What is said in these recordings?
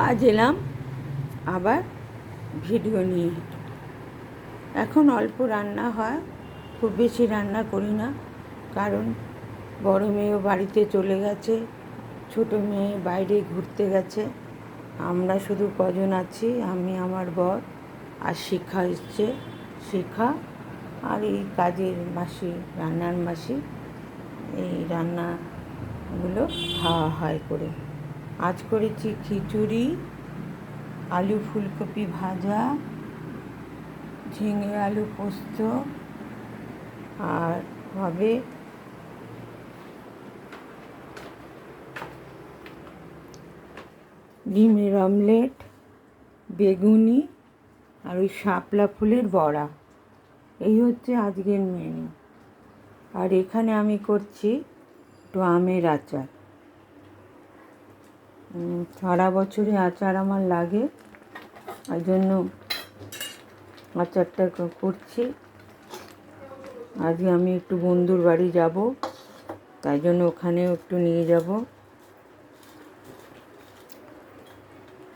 আজ এলাম আবার ভিডিও নিয়ে। এখন অল্প রান্না হয়, খুব বেশি রান্না করি না, কারণ বড় মেয়েও বাড়িতে চলে গেছে, ছোট মেয়ে বাইরে ঘুরতে গেছে। আমরা শুধু কজন আছি, আমি, আমার বর আর শিখা এসছে। শিখা আর এই কাজের মাসি, রান্নার মাসি, এই রান্নাগুলো খাওয়া হয় করে। আজ করেছি খিচুড়ি, আলু ফুলকপি ভাজা, ঝিঙে আলু পোস্ত, আর হবে ডিমের অমলেট, বেগুনি, আর ওই শাপলা ফুলের বড়া। এই হচ্ছে আজকের মেনু। আর এখানে আমি করছি একটু আমের আচার। সারা বছরে আচার আমার লাগে, ওই জন্য আচারটা করছি। আজকে আমি একটু বন্ধুর বাড়ি যাব, তাই জন্য ওখানেও একটু নিয়ে যাব।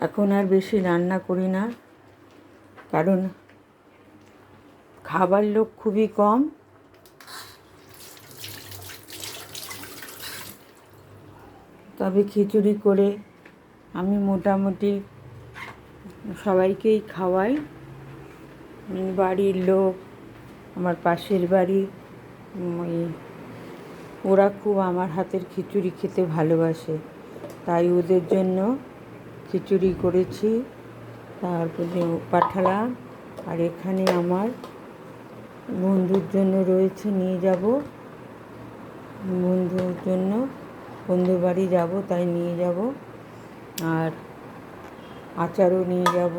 এখন আর বেশি রান্না করি না, কারণ খাবার লোক খুবই কম। তবে খিচুড়ি করে আমি মোটামুটি সবাইকেই খাওয়াই। বাড়ির লোক, আমার পাশের বাড়ি, ওরা খুব আমার হাতের খিচুড়ি খেতে ভালোবাসে, তাই ওদের জন্য খিচুড়ি করেছি, তারপরে পাঠালাম। আর এখানে আমার বন্ধুর জন্য রয়েছে, নিয়ে যাব। বন্ধুর জন্য বন্ধুর বাড়ি যাব, তাই নিয়ে যাব। আর আচারও নিয়ে যাব।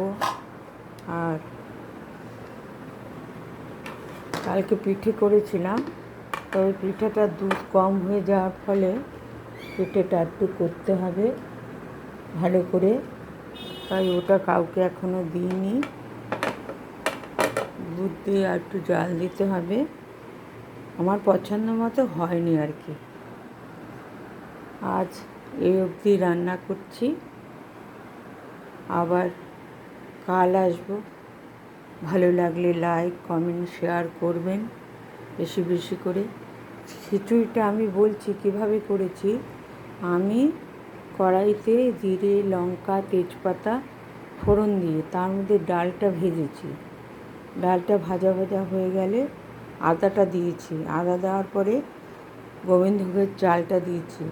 আর কালকে পিঠে করেছিলাম, তবে পিঠাটা দুধ কম হয়ে যাওয়ার ফলে পিঠেটা একটু করতে হবে ভালো করে, তাই ওটা কাউকে এখনও দিইনি। দুধ দিয়ে আর একটু জাল দিতে হবে, আমার পছন্দ মতো হয়নি আর কি। আজ এই অবধি রান্না করছি, আবার কাল আসবো। ভালো লাগলে লাইক, কমেন্ট, শেয়ার করবেন বেশি বেশি করে। খিচুড়িটা আমি বলছি কিভাবে করেছি। আমি কড়াইতে জিরে, লঙ্কা, তেজপাতা ফোড়ন দিয়ে তার মধ্যে ডালটা ভেজেছি। ডালটা ভাজা ভাজা হয়ে গেলে আদাটা দিয়েছি। আদা দেওয়ার পরে গোবিন্দভোগের চালটা দিয়েছি।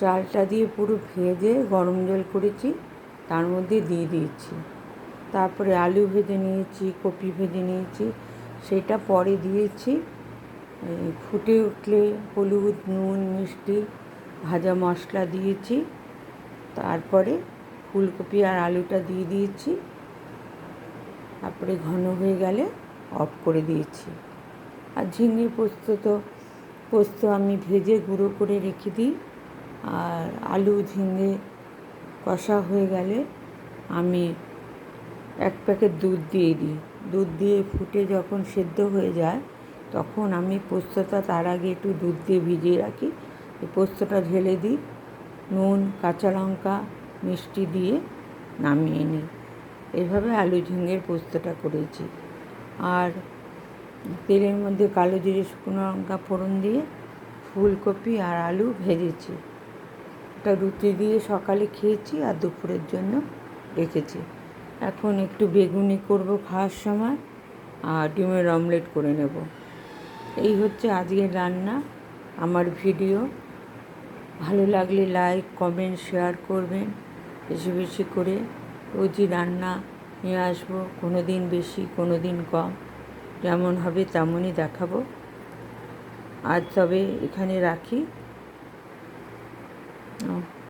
চালটা দিয়ে পুরো ভেজে গরম জল করেছি, তার মধ্যে দিয়ে দিয়েছি। তারপরে আলু ভেজে নিয়েছি, কপি ভেজে নিয়েছি, সেটা পরে দিয়েছি। ফুটে উঠলে হলুদ, নুন, মিষ্টি, ভাজা মশলা দিয়েছি। তারপরে ফুলকপি আর আলুটা দিয়ে দিয়েছি। তারপরে ঘন হয়ে গেলে অফ করে দিয়েছি। আর ঝিঙে পোস্ত আমি ভেজে গুঁড়ো করে রেখে দিই। আর আলু ঝিঙে কষা হয়ে গেলে আমি এক প্যাকেট দুধ দিয়ে দিই। দুধ দিয়ে ফুটে যখন সেদ্ধ হয়ে যায়, তখন আমি পোস্তটা তার আগে একটু দুধ দিয়ে ভিজিয়ে রাখি, এই পোস্তটা ঢেলে দিই, নুন, কাঁচা লঙ্কা, মিষ্টি দিয়ে নামিয়ে নিই। এইভাবে আলু ঝিঙের পোস্তটা করেছি। আর তেলের মধ্যে কালো জিরে, শুকনো লঙ্কা ফোড়ন দিয়ে ফুলকপি আর আলু ভেজেছি। এটা রুটি দিয়ে সকালে খেয়েছি আর দুপুরের জন্য রেখেছি। এখন একটু বেগুনি করব খাওয়ার সময়, আর ডিমের অমলেট করে নেব। এই হচ্ছে আজকের রান্না। আমার ভিডিও ভালো লাগলে লাইক, কমেন্ট, শেয়ার করবেন বেশি বেশি করে। রোজই রান্না নিয়ে আসবো, কোনো দিন বেশি, কোনো দিন কম, যেমন হবে তেমনই দেখাবো। আজ তবে এখানে রাখি।